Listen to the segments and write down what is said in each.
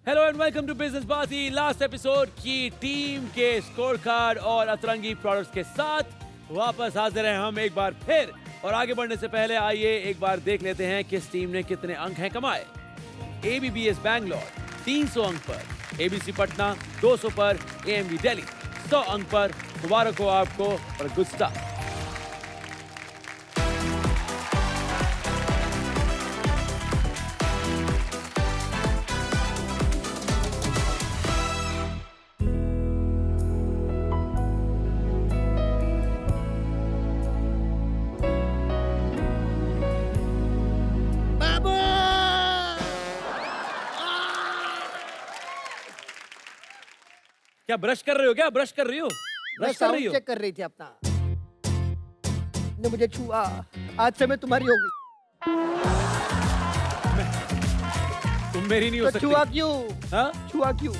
Hello and welcome to Business Baazi. Last episode की team के scorecard और अतरंगी प्रोडक्ट्स के साथ वापस हाजिर हैं हम एक बार फिर। और आगे बढ़ने से पहले आइए एक बार देख लेते हैं किस टीम ने कितने अंक हैं कमाए। एबीबीएस बैंगलोर 300 अंक पर, एबीसी पटना 200 पर, एएमवी दिल्ली 100 अंक पर। मुबारक हो आपको और गुड स्टार्ट। क्या ब्रश कर रहे हो? क्या ब्रश कर रही हो? ब्रश कर रही हो? चेक कर रही थी अपना। ने मुझे छुआ, आज से मैं तुम्हारी हो गई। तुम मेरी नहीं हो तो सकती। छुआ क्यों? हाँ? छुआ क्यों?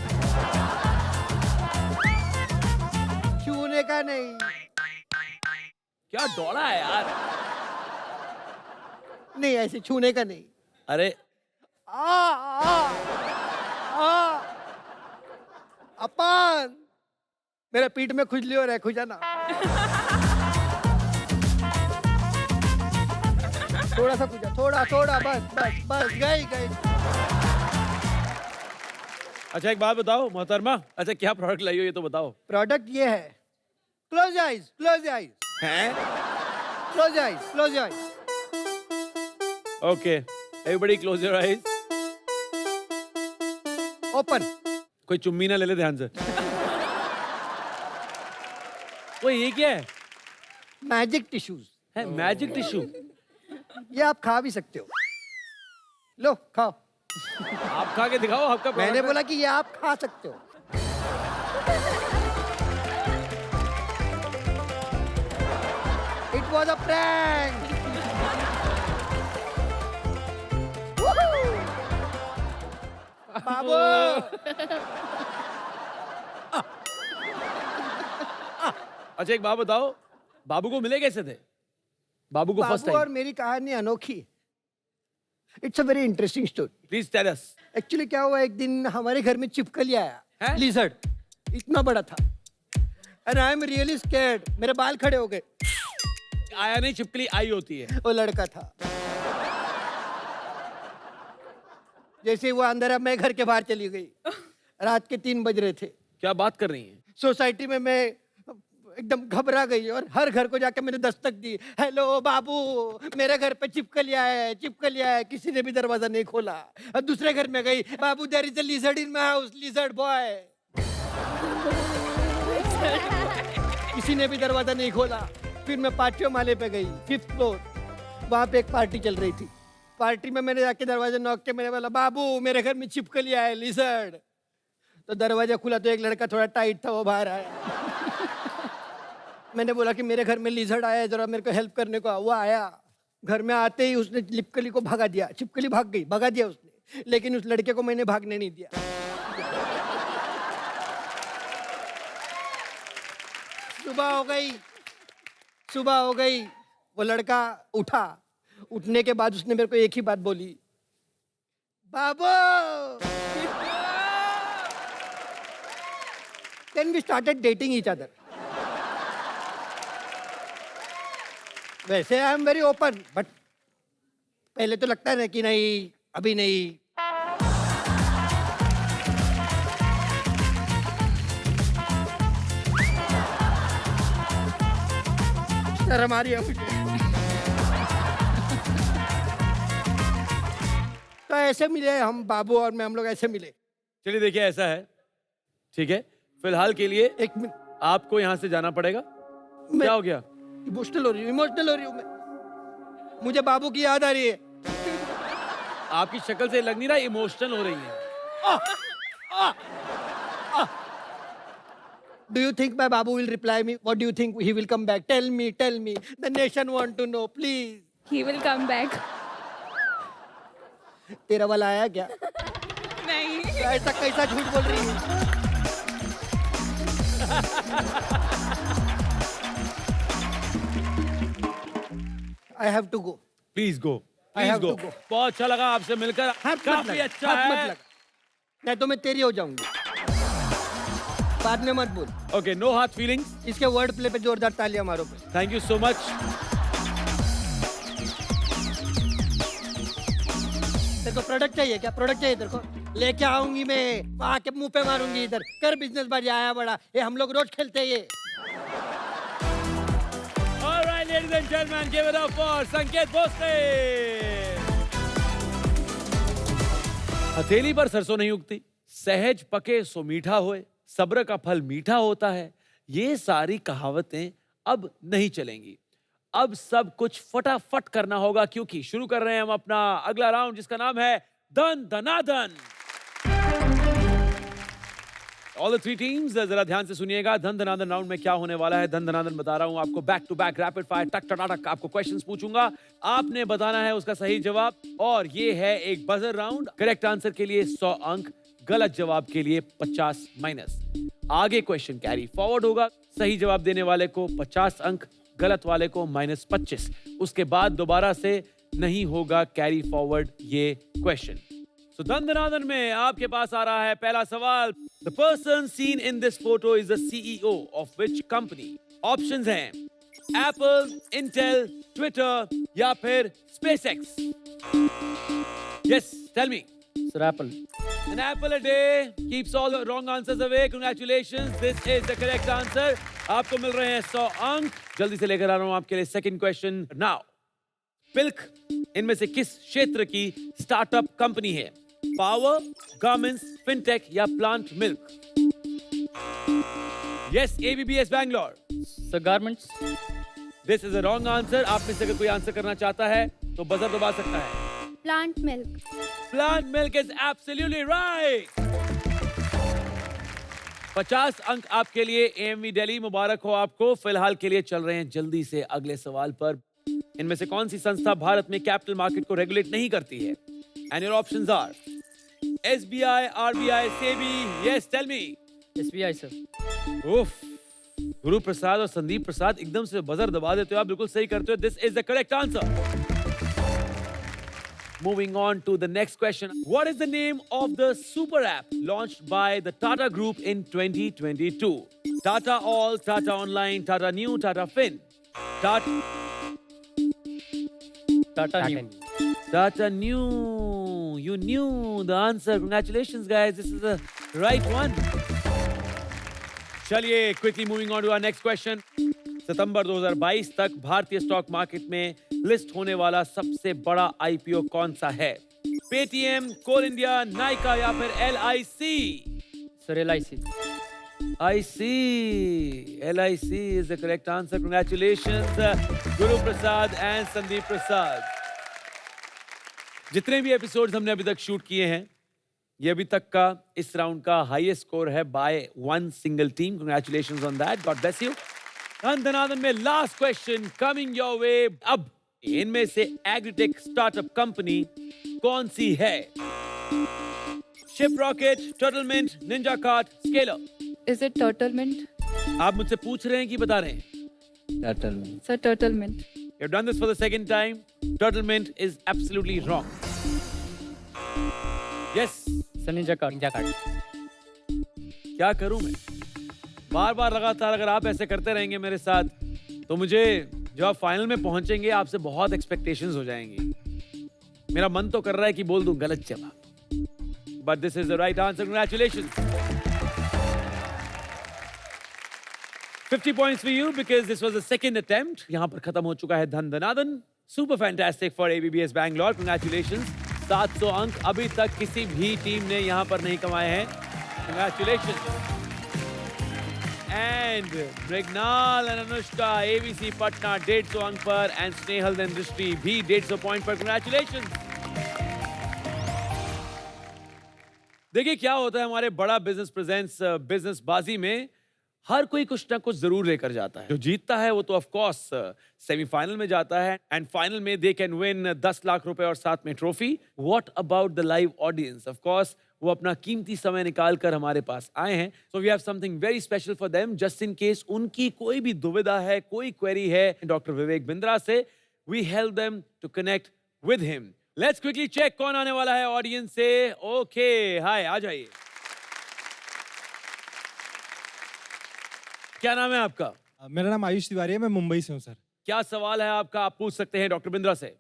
छूने का नहीं। क्या दौड़ा है यार? नहीं, ऐसे छूने का नहीं। अरे आ, आ, आ, अपन मेरे पीठ में खुजली हो रहा है, खुजाना। थोड़ा सा खुजा, थोड़ा थोड़ा, बस बस बस, गई गई। अच्छा एक बात बताओ मोहतरमा, अच्छा क्या प्रोडक्ट लाई हो ये तो बताओ। प्रोडक्ट ये है, क्लोज आइज, क्लोज आइज, हैं? Close eyes, close eyes. Okay everybody close your eyes. Open. कोई चुम्मी ना ले ले ध्यान से। वो ये क्या है? मैजिक टिश्यूज है मैजिक टिश्यू। ये आप खा भी सकते हो। लो खाओ। आप खा के दिखाओ आपका मैंने product है। बोला कि ये आप खा सकते हो। It was a prank. बाबू, अच्छा एक बात बताओ, बाबू को मिले कैसे थे? बाबू को फर्स्ट बाबू और टाइम। मेरी कहानी अनोखी। It's a very interesting story. Please tell us. Actually क्या हुआ, एक दिन हमारे घर में छिपकली आया, हैं? लिजर्ड, इतना बड़ा था। And I am really scared, मेरे बाल खड़े हो गए। आया नहीं, छिपकली आई होती है। वो लड़का था। जैसे ही वो अंदर, अब मैं घर के बाहर चली गई। रात के 3 बज रहे थे। क्या बात कर रही हैं? सोसाइटी में मैं एकदम घबरा गई और हर घर को जाके मैंने दस्तक दी। हेलो बाबू, मेरे घर पे छिपकलियां है, छिपकलियां है। किसी ने भी दरवाजा नहीं खोला। और दूसरे घर में गई, बाबू there is a lizard in my house, lizard boy. किसी ने भी दरवाजा नहीं खोला। फिर मैं 5वें माले पे गई, 5th फ्लोर। वहां पे एक पार्टी चल रही थी। पार्टी में मैंने जाके दरवाजा नॉक किया। मैंने बोला, बाबू मेरे घर में छिपकलियां है, लिजर्ड। तो दरवाजा खुला तो एक लड़का थोड़ा टाइट था, वो बाहर आया। मैंने बोला कि मेरे घर में लिजर्ड आया है, जरा मेरे को हेल्प करने को। वो आया, घर में आते ही उसने छिपकली को भगा दिया। छिपकली भाग गई, भगा दिया उसने, लेकिन उस लड़के को मैंने भागने नहीं दिया। सुबह हो गई, सुबह हो गई। वो लड़का उठा। उठने के बाद उसने मेरे को एक ही बात बोली, बाबू। Then we started dating each other. वैसे I am very open, but पहले तो लगता है ना कि नहीं, अभी नहीं। शर्म आ रही है मुझे। तो ऐसे मिले हम, बाबू और मैं, हम लोग ऐसे मिले। चलिए देखिए ऐसा है, ठीक है, फिलहाल के लिए एक मिनट, आपको यहाँ से जाना पड़ेगा। क्या हो गया? इमोशनल हो रही हूँ, इमोशनल हो रही हूँ मैं। मुझे बाबू की याद आ रही है। आपकी शक्ल से लग नहीं रहा इमोशनल हो रही है। Do you think my babu will reply me? What do you think he will come back? Tell me, tell me. The nation want to know, please. He will come back. तेरा वाला आया क्या? नहीं. ऐसा कैसा झूठ बोल रही है? I have to go. Please go, I please have go. to go. बहुत अच्छा लगा आपसे मिलकर, हाथ मत काफी लगा, अच्छा हाथ है। मत लगा। नहीं तो मैं तेरी हो जाऊंगी। बाद में मत बोल। Okay, no hard feelings. इसके वर्ड प्ले पे जोरदार तालियां मारो। Thank you so much. तेरे को प्रोडक्ट चाहिए क्या? प्रोडक्ट चाहिए तेरे को? लेके आऊंगी मैं, वहां के मुंह पे मारूंगी। इधर कर बिजनेस बाजी, आया बड़ा। ये हम लोग रोज खेलते हैं ये। Alright, ladies and gentlemen, give it up for संकेत भोसले। हथेली पर सरसों नहीं उगती, सहज पके सो मीठा होए, सब्र का फल मीठा होता है। ये सारी कहावतें अब नहीं चलेंगी। अब सब कुछ फटाफट करना होगा, क्योंकि शुरू कर रहे हैं हम अपना अगला राउंड, जिसका नाम है धन धनाधन। ऑल द थ्री टीम्स जरा ध्यान से सुनिएगा। धन धनाधन राउंड में क्या होने वाला है, धन धनाधन बता रहा हूं आपको। Back to back rapid fire, टक टक आपको क्वेश्चंस पूछूंगा, आपने बताना है उसका सही जवाब। और ये है एक बजर राउंड। करेक्ट आंसर के लिए 100 अंक, गलत जवाब के लिए 50 माइनस। आगे क्वेश्चन कैरी फॉरवर्ड होगा, सही जवाब देने वाले को 50 अंक, गलत वाले को -25। उसके बाद दोबारा से नहीं होगा कैरी फॉरवर्ड ये क्वेश्चन। So, धन धनाधन में आपके पास आ रहा है पहला सवाल। The person seen in this photo is the CEO of which company? Options हैं Apple, Intel, Twitter या फिर SpaceX. Yes, tell me. Sir, Apple. An apple a day keeps all the wrong answers away. Congratulations, this is the correct answer. आपको मिल रहे हैं 100 अंक। जल्दी से लेकर आ रहा हूं आपके लिए सेकंड क्वेश्चन नाउ। पिल्क इनमें से किस क्षेत्र की स्टार्टअप कंपनी है? पावर, गारमेंट्स, फिनटेक या plant milk? Yes, ABBS Bangalore. Sir, garments. This is a wrong answer. आप में से अगर कोई आंसर करना चाहता है तो बजर दबा सकता है। Plant milk. Plant milk is absolutely right. 50 अंक आपके लिए। AMV दिल्ली, मुबारक हो आपको। फिलहाल के लिए चल रहे हैं जल्दी से अगले सवाल पर। इनमें से कौन सी संस्था भारत में कैपिटल मार्केट को रेगुलेट नहीं करती है? And your options are SBI, RBI, SEBI. Yes, tell me. SBI, sir. उफ, गुरु प्रसाद और संदीप प्रसाद एकदम से बजर दबा देते हो आप। बिल्कुल सही करते हो। This is the correct answer. Moving on to the next question. What is the name of the super app launched by the Tata Group in 2022? Tata All, Tata Online, Tata New, Tata Fin. Tata New. Tata New. You knew the answer. Congratulations, guys. This is the right one. चलिए, quickly moving on to our next question. सितंबर 2022 तक भारतीय stock market में list होने वाला सबसे बड़ा IPO कौन सा है? पेटीएम, कोल इंडिया, नाइका या फिर LIC? Sir, LIC. LIC is the correct answer. Congratulations, Guru Prasad and Sandeep Prasad. जितने भी एपिसोड्स हमने अभी तक शूट किए हैं, ये अभी तक का इस राउंड का हाईएस्ट स्कोर है by one single team. Congratulations on that, God bless you. धन धनाधन में last question coming your way. अब इनमें से एग्रीटेक स्टार्टअप कंपनी कौन सी है? Shiprocket, Turtlemint, Ninjacart, Scaler? Is it turtlemint? आप मुझसे पूछ रहे हैं कि बता रहे हैं? Turtle. Sir, turtlemint. You've done this for the second time. Turtlemint is absolutely wrong. Yes. Sir, Ninja Card. Ninja Card. क्या करूं मैं? बार बार लगातार अगर आप ऐसे करते रहेंगे मेरे साथ, तो मुझे जब आप फाइनल में पहुंचेंगे आपसे बहुत एक्सपेक्टेशंस हो जाएंगी। मेरा मन तो कर रहा है कि बोल दूं गलत जवाब, but this is the right answer. Congratulations. 50 points for you because this was the second attempt. यहाँ पर खत्म हो चुका है धन धनाधन। Super fantastic for ABBS Bangalore. Congratulations. 700 अंक अभी तक किसी भी टीम ने यहाँ पर नहीं कमाए हैं। Congratulations. And Mrignal and Anushka, ABC Patna 150 अंक पर and Snehal Industry भी 150 पॉइंट पर। Congratulations. देखिए क्या होता है हमारे बड़ा बिजनेस प्रेजेंस बिजनेस बाजी में, हर कोई कुछ ना कुछ जरूर लेकर जाता है। जो जीतता है वो तो ऑफ कोर्स सेमीफाइनल में जाता है एंड फाइनल में दे कैन विन 10 लाख रुपए और साथ में trophy. What about the live audience? Of course वो अपना कीमती समय निकाल कर हमारे पास आए हैं, so we have something very special for them just in case उनकी कोई भी दुविधा है, कोई क्वेरी है डॉक्टर विवेक बिंद्रा से, we help them to connect with him. Let's quickly check कौन आने वाला है ऑडियंस से। ओके हाय, आ जाइए। क्या नाम है आपका? मेरा नाम आयुष तिवारी है, मैं मुंबई से हूँ सर। क्या सवाल है आपका, आप पूछ सकते हैं डॉक्टर बिंद्रा से।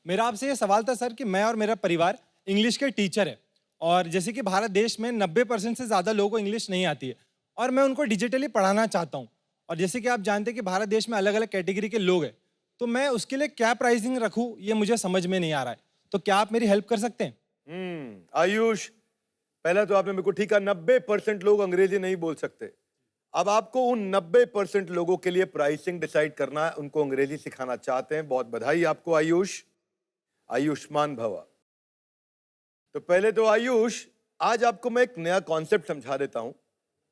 मेरा आपसे ये सवाल था सर कि मैं और मेरा परिवार इंग्लिश के टीचर है और जैसे कि भारत देश में 90% से ज़्यादा लोगों को इंग्लिश नहीं आती है और मैं उनको डिजिटली पढ़ाना चाहता हूँ। और जैसे कि आप जानते हैं कि भारत देश में अलग अलग कैटेगरी के लोग हैं, तो मैं उसके लिए क्या प्राइसिंग रखूँ ये मुझे समझ में नहीं आ रहा है, तो क्या आप मेरी हेल्प कर सकते हैं? आयुष, पहला तो आपने मेरे को ठीक कहा, 90% लोग अंग्रेजी नहीं बोल सकते। अब आपको उन 90% लोगों के लिए प्राइसिंग डिसाइड करना है, उनको अंग्रेजी सिखाना चाहते हैं। बहुत बधाई आपको आयुष, आयुष्मान भवा। तो पहले तो आयुष, आज आपको मैं एक नया कॉन्सेप्ट समझा देता हूं,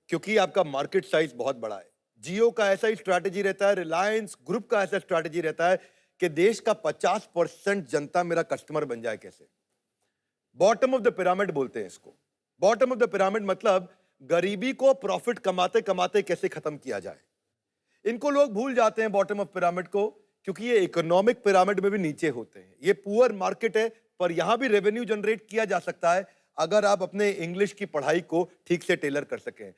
क्योंकि आपका मार्केट साइज बहुत बड़ा है। जियो का ऐसा ही स्ट्रैटेजी रहता है, रिलायंस ग्रुप का ऐसा स्ट्रैटेजी रहता है कि देश का 50% जनता मेरा कस्टमर बन जाए। कैसे? बॉटम ऑफ द पिरामिड बोलते हैं इसको। बॉटम ऑफ द पिरामिड मतलब गरीबी को प्रॉफिट कमाते कमाते कैसे खत्म किया जाए। इनको लोग भूल जाते हैं बॉटम ऑफ पिरामिड को, क्योंकि ये इकोनॉमिक पिरामिड में भी नीचे होते हैं। ये पुअर मार्केट है, पर यहां भी रेवेन्यू जनरेट किया जा सकता है अगर आप अपने इंग्लिश की पढ़ाई को ठीक से टेलर कर सकें।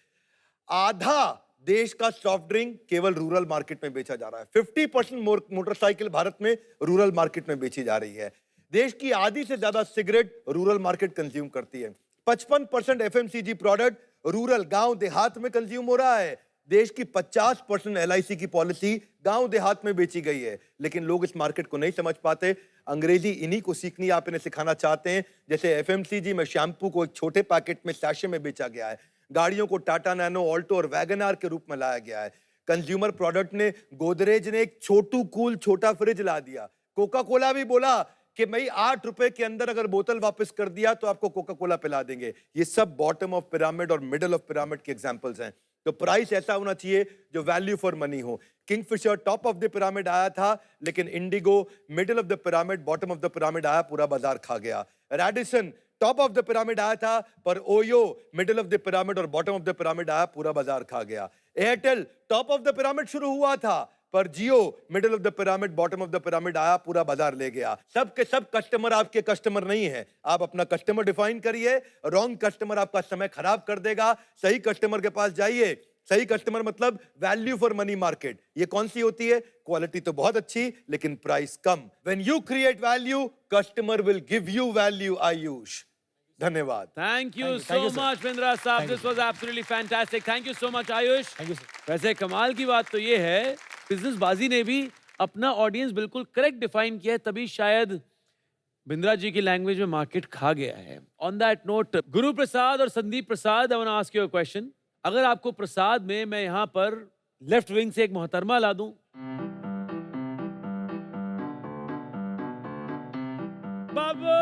आधा देश का सॉफ्ट ड्रिंक केवल रूरल मार्केट में बेचा जा रहा है। 50% मोटरसाइकिल भारत में रूरल मार्केट में बेची जा रही है। देश की आधी से ज्यादा सिगरेट रूरल मार्केट कंज्यूम करती है। 55% एफएमसीजी प्रोडक्ट रूरल गांव देहात में कंज्यूम हो रहा है। देश की 50% एलआईसी की पॉलिसी गांव देहात में बेची गई है, लेकिन लोग इस मार्केट को नहीं समझ पाते। अंग्रेजी इन्हीं को सीखनी, आप इन्हें सिखाना चाहते हैं। जैसे एफएमसीजी में शैम्पू को एक छोटे पैकेट में सैशे में बेचा गया है, गाड़ियों को टाटा नैनो, ऑल्टो और वैगनआर के रूप में लाया गया है। कंज्यूमर प्रोडक्ट ने, गोदरेज ने एक छोटू कूल छोटा फ्रिज ला दिया। कोका कोला भी बोला कि भाई 8 रुपए के अंदर अगर बोतल वापस कर दिया तो आपको कोका कोला पिला देंगे। ये सब बॉटम ऑफ पिरामिड और मिडल ऑफ पिरामिड के एग्जांपल्स हैं। तो प्राइस ऐसा होना चाहिए जो वैल्यू फॉर मनी हो। Kingfisher top of the pyramid आया था, लेकिन Indigo middle of the pyramid, bottom of the pyramid आया, पूरा बाजार खा गया। Radisson top of the pyramid आया था, पर OYO middle of the pyramid और बॉटम ऑफ द पिरामिड आया, पूरा बाजार खा गया। Airtel top of the pyramid शुरू हुआ था, पर Jio middle of the pyramid, bottom of the pyramid आया, पूरा बाजार ले गया। सब के सब कस्टमर आपके कस्टमर नहीं है। आप अपना कस्टमर डिफाइन करिए। रॉन्ग कस्टमर आपका समय खराब कर देगा। सही कस्टमर के पास जाइए। सही कस्टमर मतलब वैल्यू फॉर मनी मार्केट। ये कौन सी होती है? क्वालिटी तो बहुत अच्छी, लेकिन प्राइस कम। When you create value, customer will give you value. Ayush, धन्यवाद। Thank you so much Bindra साहब, this was absolutely fantastic. Thank you so much Ayush. Thank you sir. वैसे कमाल की बात तो ये है, बिजनेस बाजी ने भी अपना ऑडियंस बिल्कुल करेक्ट डिफाइन किया है, तभी शायद बिंद्रा जी की लैंग्वेज में मार्केट खा गया है। On that note, Guru Prasad और Sandeep Prasad, I want to ask you a question. अगर आपको प्रसाद में मैं यहाँ पर लेफ्ट विंग से एक मोहतरमा ला दूं, बाबू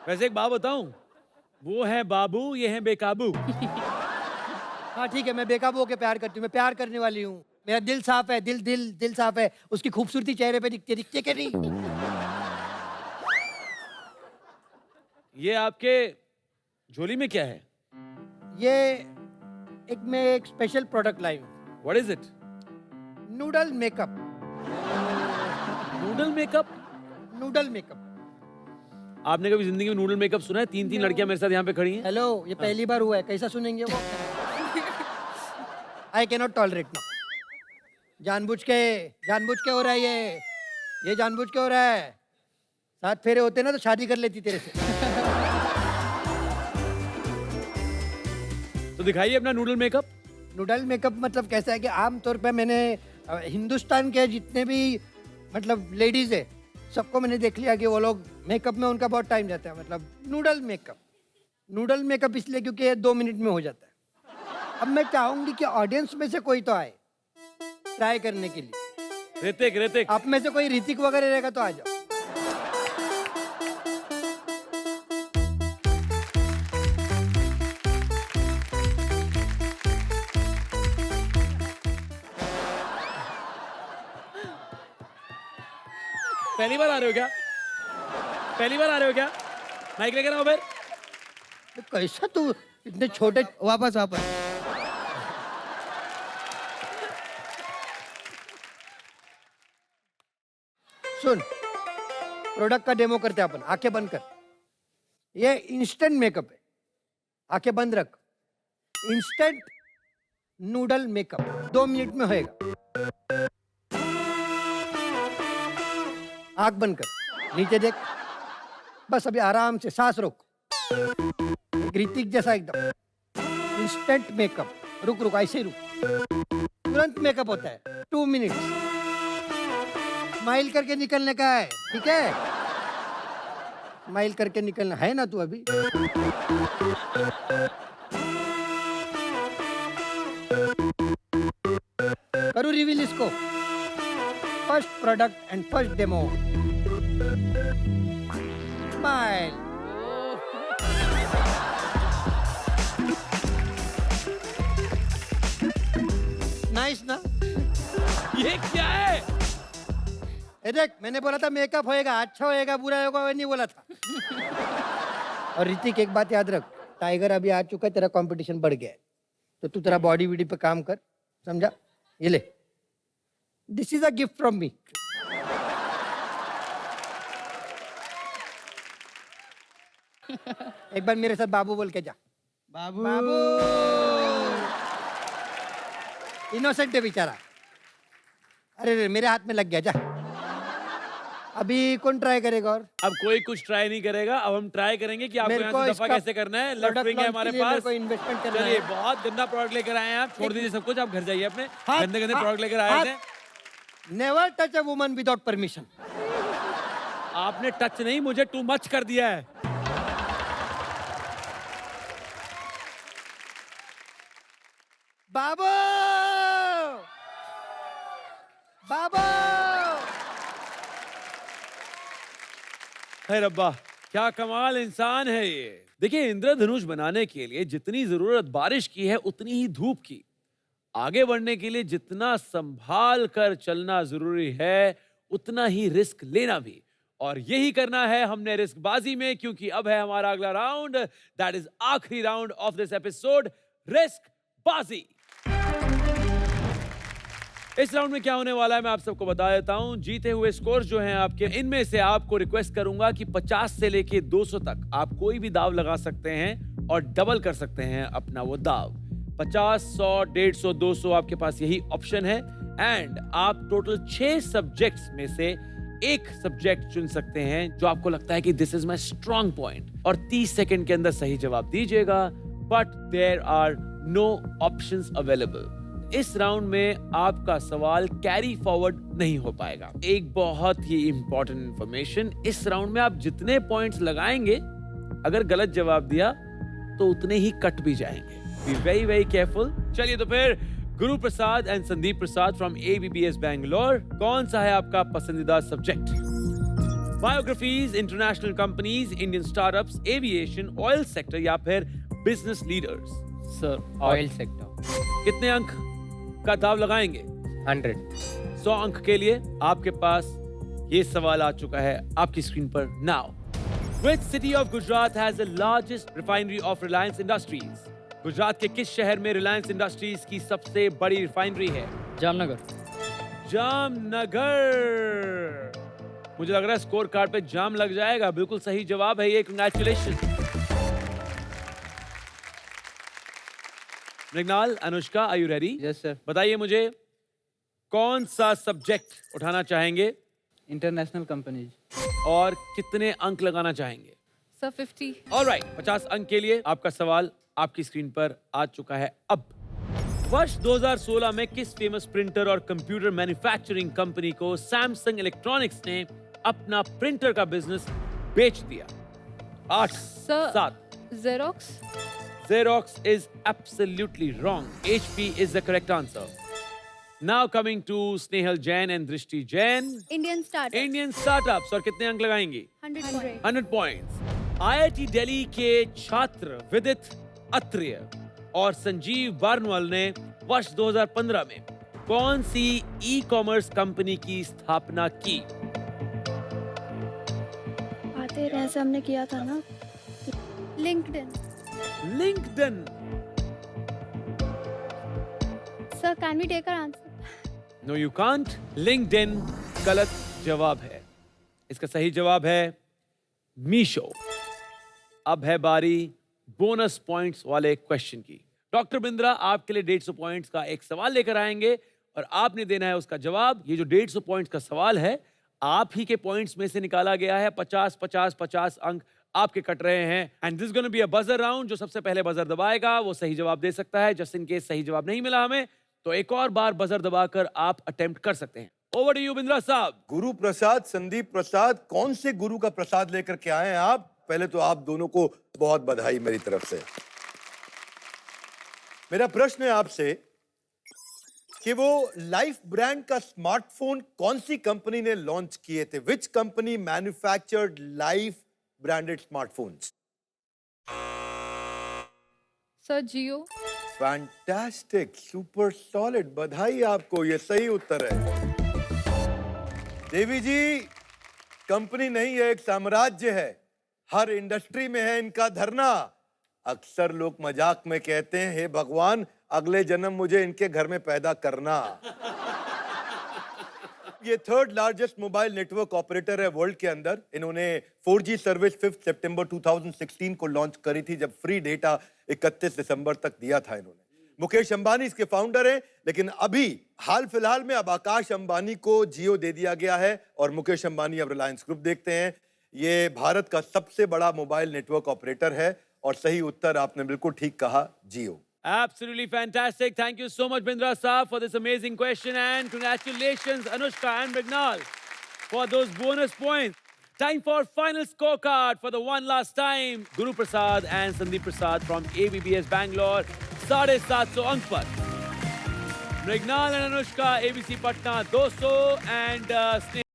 वैसे एक बात बताऊं, वो है बाबू, ये है बेकाबू। हाँ ठीक है, मैं बेकाबू होके प्यार करती हूँ। मैं प्यार करने वाली हूँ। मेरा दिल साफ है, दिल साफ है। उसकी खूबसूरती चेहरे पे दिखती क्या नहीं? ये आपके झोली में क्या है? ये एक स्पेशल प्रोडक्ट लाई हूँ। What is it? Noodle makeup. Noodle makeup? Noodle makeup. आपने कभी जिंदगी में नूडल मेकअप सुना है? 3 लड़कियां मेरे साथ यहाँ पे खड़ी हैं। हेलो, ये पहली बार हुआ है, कैसा सुनेंगे वो? आई कैनॉट टॉलरेट ना। जानबूझ के हो रहा है ये जानबूझ के हो रहा है। 7 फेरे होते ना तो शादी कर लेती तेरे से। तो दिखाइए अपना नूडल मेकअप। नूडल मेकअप मतलब कैसा है कि आमतौर पे मैंने हिंदुस्तान के जितने भी मतलब लेडीज है, सबको मैंने देख लिया कि वो लोग मेकअप में उनका बहुत टाइम जाता है। मतलब नूडल मेकअप इसलिए क्योंकि ये 2 मिनट में हो जाता है। अब मैं चाहूंगी कि ऑडियंस में से कोई तो आए ट्राई करने के लिए। ऋतिक आप में से कोई ऋतिक वगैरह रहेगा तो आ जाओ। पहली बार आ रहे हो क्या? पहली बार आ रहे हो क्या? माइक लेकर आओ फिर। कैसा तू इतने छोटे वापस वापस सुन, प्रोडक्ट का डेमो करते हैं अपन। आंखें बंद कर। ये इंस्टेंट मेकअप है, आंखें बंद रख। इंस्टेंट नूडल मेकअप 2 मिनट में होएगा। आंख बंद कर, नीचे देख। बस अभी आराम से सांस रोक। ऋतिक जैसा एकदम इंस्टेंट मेकअप। रुक रुक, ऐसे ही रुक। तुरंत मेकअप होता है, 2 मिनट्स। स्माइल करके निकलने का है, ठीक है? स्माइल करके निकलना है ना तू अभी? करूँ रिवील इसको? First product and first demo. Smile. Nice ना? ये क्या है? ए देख, मैंने बोला था मेकअप होएगा, अच्छा होएगा, बुरा होएगा, वो नहीं बोला था। और ऋतिक एक बात याद रख, टाइगर अभी आ चुका है, तेरा कंपटीशन बढ़ गया है, तो तू तेरा बॉडी वीडी पे काम कर, समझा? ये ले, this is a gift from me. एक बार मेरे साथ बाबू बोल के जा। बाबू, बाबू। इनोसेंट है बेचारा। अरे रे, मेरे हाथ में लग गया, जा। अभी कौन ट्राई करेगा? और अब कोई कुछ ट्राई नहीं करेगा। अब हम ट्राई करेंगे कि आपको मेरे यहाँ को से दफा इसका कैसे करना है। लेफ्ट product विंग है launch हमारे के लिए मेरे पास। को इन्वेस्टमेंट करना चलिए, है। बहुत गंदा प्रोडक्ट लेकर आए हैं आप। छोड़ दीजिए सब कुछ, आप घर जाइए अपने। हाथ- गंदे गंदे हाथ- प्रोडक्ट लेकर आए थे। Never touch a woman without permission. आपने टच नहीं, मुझे टू मच कर दिया है। बाबू, बाबू। है रब्बा, क्या कमाल इंसान है ये। देखिए, इंद्रधनुष बनाने के लिए जितनी जरूरत बारिश की है उतनी ही धूप की। आगे बढ़ने के लिए जितना संभाल कर चलना जरूरी है उतना ही रिस्क लेना भी। और यही करना है हमने रिस्क बाजी में, क्योंकि अब है हमारा अगला राउंड, दैट इज आखिरी round of this episode, risk बाजी। इस राउंड में क्या होने वाला है मैं आप सबको बता देता हूं। जीते हुए स्कोर जो हैं आपके, इनमें से आपको रिक्वेस्ट करूंगा कि 50 से लेके 200 तक आप कोई भी दाव लगा सकते हैं और डबल कर सकते हैं अपना वो दाव। 50, 100, 150, 200 आपके पास यही ऑप्शन है। एंड आप टोटल 6 सब्जेक्ट्स में से एक सब्जेक्ट चुन सकते हैं जो आपको लगता है कि this is my strong point, और 30 सेकंड के अंदर सही जवाब दीजिएगा। But there are no options available. इस राउंड में आपका सवाल कैरी फॉरवर्ड नहीं हो पाएगा। एक बहुत ही इंपॉर्टेंट इंफॉर्मेशन, इस राउंड में आप जितने पॉइंट्स लगाएंगे, अगर गलत जवाब दिया तो उतने ही कट भी जाएंगे। Be very very careful. चलिए तो फिर, Guru Prasad and Sandeep Prasad from ABBS Bangalore, कौन सा है आपका पसंदीदा subject? Biographies, international companies, Indian startups, aviation, oil sector या फिर business leaders? Sir, oil sector. कितने अंक का दाव लगाएंगे? 100। 100 अंक के लिए आपके पास ये सवाल आ चुका है आपकी स्क्रीन पर now. Which city of Gujarat has the largest refinery of Reliance Industries? Gujarat के किस शहर में रिलायंस इंडस्ट्रीज की सबसे बड़ी रिफाइनरी है? जामनगर। जामनगर। मुझे लग रहा है स्कोर कार्ड पे जाम लग जाएगा। बिल्कुल सही जवाब है ये, congratulation. Mrinal, Anushka, are you ready? Yes sir. बताइए मुझे, कौन सा सब्जेक्ट उठाना चाहेंगे इंटरनेशनल कंपनीज। और कितने अंक लगाना चाहेंगे? Sir, 50. ऑलराइट, 50 अंक के लिए आपका सवाल आपकी स्क्रीन पर आ चुका है। अब वर्ष 2016 में किस फेमस प्रिंटर और कंप्यूटर मैन्युफैक्चरिंग कंपनी को सैमसंग इलेक्ट्रॉनिक्स ने अपना प्रिंटर का बिजनेस बेच दिया? 8, Sir, 7। Xerox. Xerox is absolutely wrong. HP is the correct answer. Now coming to Snehal Jain and Drishti Jain. Indian startup. Indian startups, और कितने अंक लगाएंगी? 100. 100 points. IIT दिल्ली के छात्र विदित अत्रेय और संजीव बारनवाल ने वर्ष 2015 में कौन सी ई-कॉमर्स कंपनी की स्थापना की? फिर ऐसे हमने किया था ना। LinkedIn. LinkedIn. Sir can we take our answer? No you can't. LinkedIn गलत जवाब है। इसका सही जवाब है मीशो। अब है बारी बोनस पॉइंट्स वाले क्वेश्चन की। डॉक्टर बिंद्रा आपके लिए 150 पॉइंट्स का एक सवाल लेकर आएंगे और आपने देना है उसका जवाब। ये जो 150 पॉइंट्स का सवाल है आप ही के पॉइंट्स में से निकाला गया है। 50 50 50 अंक आपके कट रहे हैं and this gonna be a buzzer round. जो सबसे पहले बजर दबाएगा वो सही जवाब दे सकता है। जस्ट इन केस सही जवाब नहीं मिला हमें तो एक और बार बजर दबाकर आप अटेम्प्ट कर सकते हैं। ओवर टू यू बिंद्रा साहब। गुरु प्रसाद, संदीप प्रसाद, कौन से गुरु का प्रसाद लेकर के आए हैं आप? पहले तो आप दोनों को बहुत बधाई मेरी तरफ से। मेरा प्रश्न है आपसे कि वो लाइफ ब्रांड का स्मार्टफोन कौन सी कंपनी ने लॉन्च किए थे? Which company manufactured life branded smartphones? Sir Jio. Fantastic, super solid, बधाई आपको, ये सही उत्तर है। देवी जी, कंपनी नहीं है, एक साम्राज्य है। हर इंडस्ट्री में है इनका धरना। अक्सर लोग मजाक में कहते हैं, हे भगवान अगले जन्म मुझे इनके घर में पैदा करना। ये 3rd largest mobile network operator है वर्ल्ड के अंदर। इन्होंने 4G सर्विस 5 सितंबर 2016 को लॉन्च करी थी, जब फ्री डेटा 31 दिसंबर तक दिया था इन्होंने। मुकेश अंबानी इसके फाउंडर हैं, लेकिन अभी हाल फिलहाल में अब आकाश अंबानी को जियो दे दिया गया है और मुकेश अंबानी अब रिलायंस ग्रुप देखते हैं। ये भारत का सबसे बड़ा मोबाइल नेटवर्क ऑपरेटर है और सही उत्तर आपने बिल्कुल ठीक कहा, जियो। Absolutely fantastic. Thank you so much, Bindra Saab, for this amazing question. And congratulations, Anushka and Mrignal, for those bonus points. Time for final scorecard for the one last time. Guru Prasad and Sandeep Prasad from ABBS Bangalore. 750 अंक पर. Mrignal and Anushka, ABC Patna 200 and Sneh.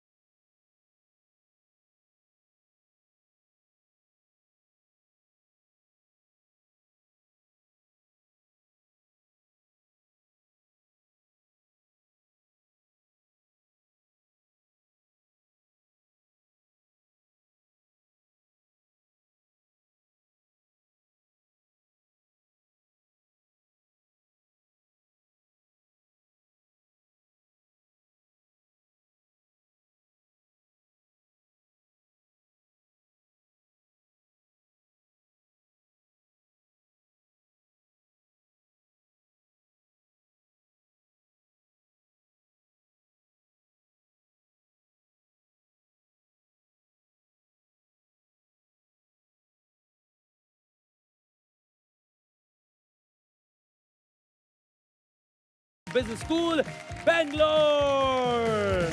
Business School, Bangalore.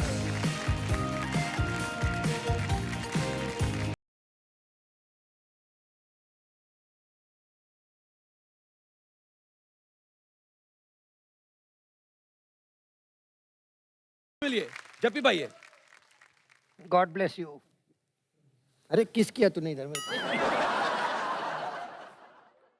मिलिए जप्पी भाई है। God bless you. अरे किस किया तूने इधर में?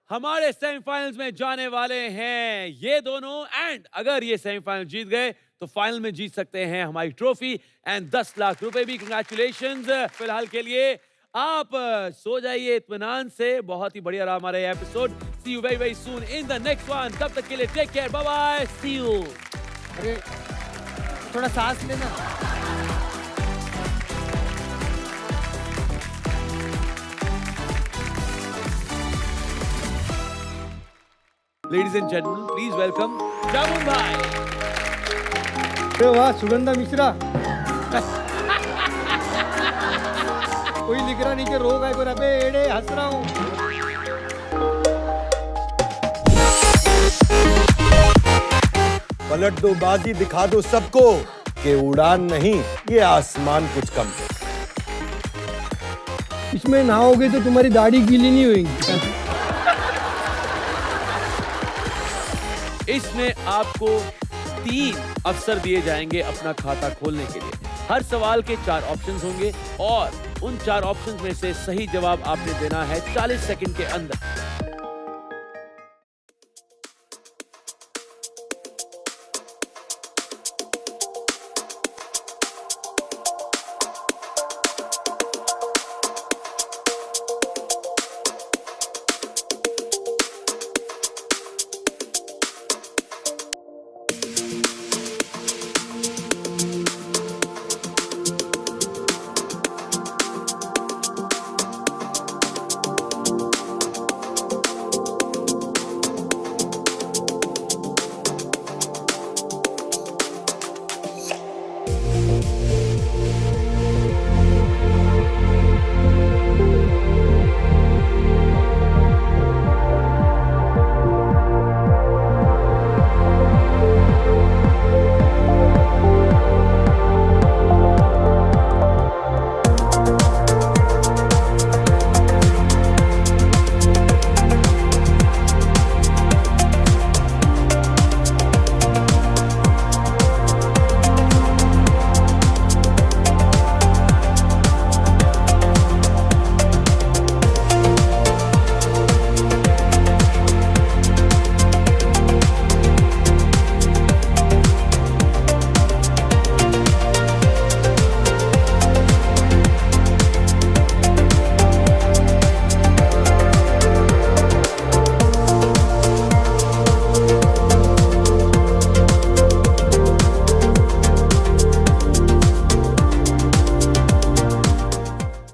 हमारे सेमीफाइनल्स में जाने वाले हैं ये दोनों एंड अगर ये सेमीफाइनल जीत गए तो फाइनल में जीत सकते हैं हमारी ट्रॉफी एंड 10 लाख रुपए भी। कांग्रेचुलेशंस। फिलहाल के लिए आप सो जाइए इत्मीनान से। बहुत ही बढ़िया रहा हमारा ये episode. See you very very soon in the next one. तब तक के लिए take care, bye bye, see you. अरे थोड़ा सांस लेना। Ladies and gentlemen, please welcome जामुन भाई। अरे वाह, सुगंधा मिश्रा। कोई लिख रहा नीचे रोग है, अबे एड़े हंस रहा हूँ। पलट दो बाजी, दिखा दो सबको कि उड़ान नहीं ये आसमान कुछ कम है। इसमें नहाओगे तो तुम्हारी दाढ़ी गीली नहीं होगी। इसमें आपको 3 अवसर दिए जाएंगे अपना खाता खोलने के लिए। हर सवाल के 4 ऑप्शंस होंगे और उन 4 ऑप्शंस में से सही जवाब आपने देना है 40 सेकंड के अंदर।